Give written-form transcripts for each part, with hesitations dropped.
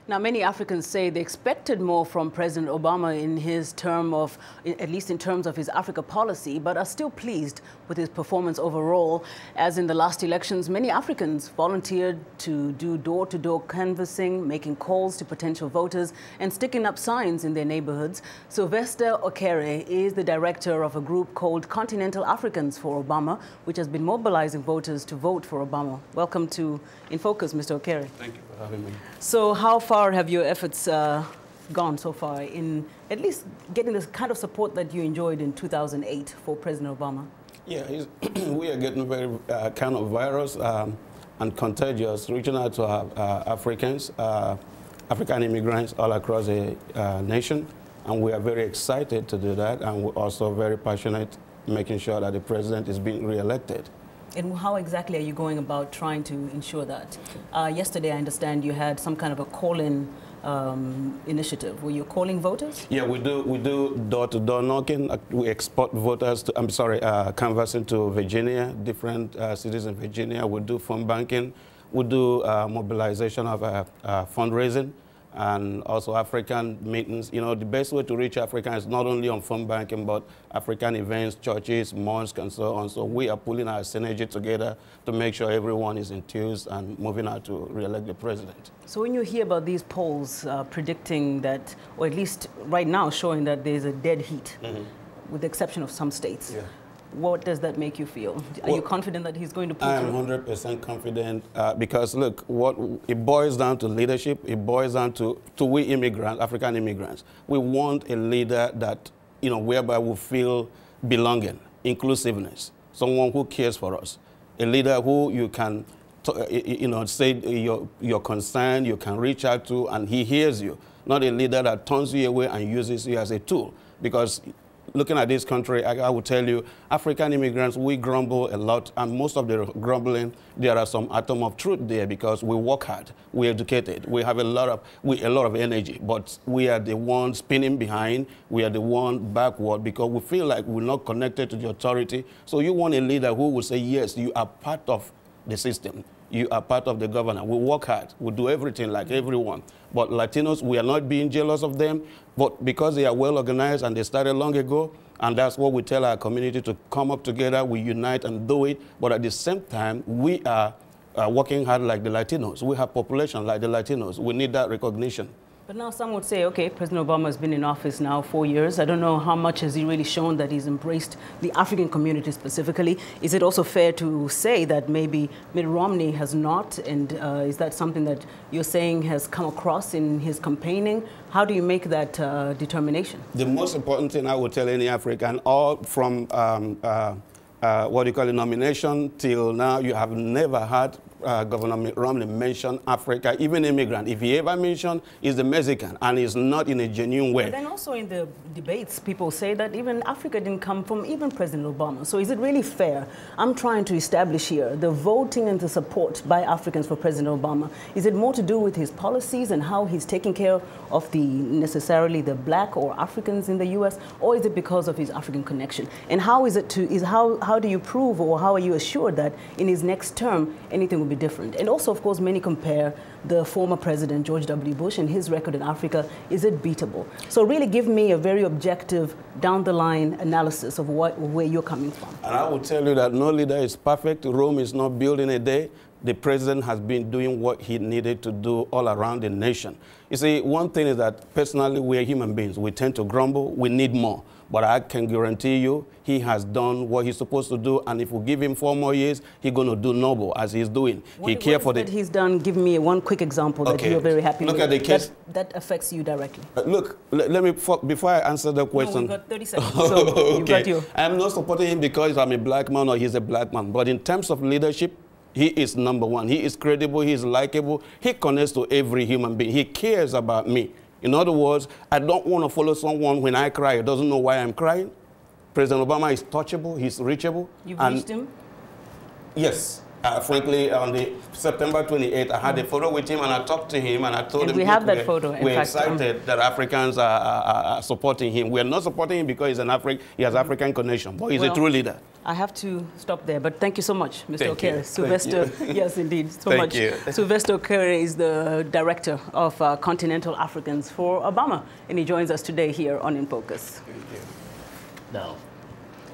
Now, many Africans say they expected more from President Obama in his term of, at least in terms of his Africa policy, but are still pleased with his performance overall. As in the last elections, many Africans volunteered to do door-to-door canvassing, making calls to potential voters and sticking up signs in their neighborhoods. Sylvester Okere is the director of a group called Continental Africans for Obama, which has been mobilizing voters to vote for Obama. Welcome to In Focus, Mr. Okere. Thank you for having me. So how far have your efforts gone so far in at least getting the kind of support that you enjoyed in 2008 for President Obama? Yeah, we are getting very kind of virus and contagious, reaching out to our Africans, African immigrants all across the nation. And we are very excited to do that. And we're also very passionate making sure that the president is being re-elected. And how exactly are you going about trying to ensure that? Yesterday, I understand you had some kind of a call-in initiative. Were you calling voters? Yeah, we do door-to-door knocking. We export voters to, canvassing to Virginia, different cities in Virginia. We do phone banking. We do mobilization of fundraising and also African meetings. You know, the best way to reach Africans is not only on phone banking, but African events, churches, mosques, and so on. So we are pulling our synergy together to make sure everyone is enthused and moving out to re-elect the president. So when you hear about these polls predicting that, or at least right now showing that there's a dead heat, with the exception of some states, what does that make you feel? Are you confident that he's going to pull through? I am 100% confident because, look, it boils down to leadership. It boils down to we immigrants, African immigrants. We want a leader that, you know, whereby we feel belonging, inclusiveness, someone who cares for us, a leader who you can, you know, say your concern, you can reach out to, and he hears you. Not a leader that turns you away and uses you as a tool. Because looking at this country, I will tell you, African immigrants, we grumble a lot, and most of the grumbling, there are some atom of truth there because we work hard, we're educated, we have a lot of energy, but we are the ones spinning behind, we are the one backward because we feel like we're not connected to the authority. So you want a leader who will say, yes, you are part of the system. You are part of the government. We work hard. We do everything like everyone. But Latinos, we are not being jealous of them, but because they are well organized and they started long ago, and that's what we tell our community to come up together, we unite and do it. But at the same time, we are working hard like the Latinos. We have population like the Latinos. We need that recognition. But now some would say, okay, President Obama has been in office now 4 years. I don't know how much has he really shown that he's embraced the African community specifically. Is it also fair to say that maybe Mitt Romney has not? And is that something that you're saying has come across in his campaigning? How do you make that determination? The most important thing I would tell any African, all from what you call a nomination till now, you have never had Governor Mitt Romney mention Africa, even immigrant. If he ever mentioned, he's the Mexican, and he's not in a genuine way. But then also in the debates, people say that even Africa didn't come from even President Obama. So is it really fair? I'm trying to establish here the voting and the support by Africans for President Obama. Is it more to do with his policies and how he's taking care of necessarily the black or Africans in the U.S., or is it because of his African connection? And how is it how do you prove, or how are you assured that in his next term anything will be different? And also, of course, many compare the former president, George W. Bush, and his record in Africa. Is it beatable? So really give me a very objective, down-the-line analysis of where you're coming from. And I will tell you that no leader is perfect. Rome is not built in a day. The president has been doing what he needed to do all around the nation. You see, one thing is that personally, we're human beings. We tend to grumble. We need more. But I can guarantee you, he has done what he's supposed to do, and if we give him 4 more years, he's going to do noble as he's doing. He cares for that he's done. Give me one quick example that you're very happy with. Look at the case that affects you directly. Look, let me before I answer the question. No, we've got 30 seconds. So okay. You've got you. I'm not supporting him because I'm a black man or he's a black man, but in terms of leadership, he is number one. He is credible. He is likable. He connects to every human being. He cares about me. In other words, I don't want to follow someone when I cry. He doesn't know why I'm crying. President Obama is touchable. He's reachable. You've reached him? Yes. Frankly, on the September 28th, I had a photo with him, and I talked to him, and I told him we have that photo. We're excited that Africans are supporting him. We're not supporting him because he has African connection, but he's a true leader. I have to stop there, but thank you so much, Mr. Thank Okere. you. Sylvester, yes, indeed, so much. You. Sylvester Okere is the director of Continental Africans for Obama, and he joins us today here on In Focus. Thank you.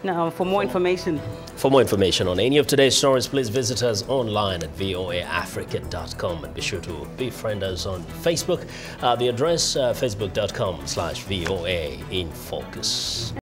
Now, for more information. For more information on any of today's stories, please visit us online at voaafrica.com and be sure to befriend us on Facebook. The address facebook.com/VOA in Focus.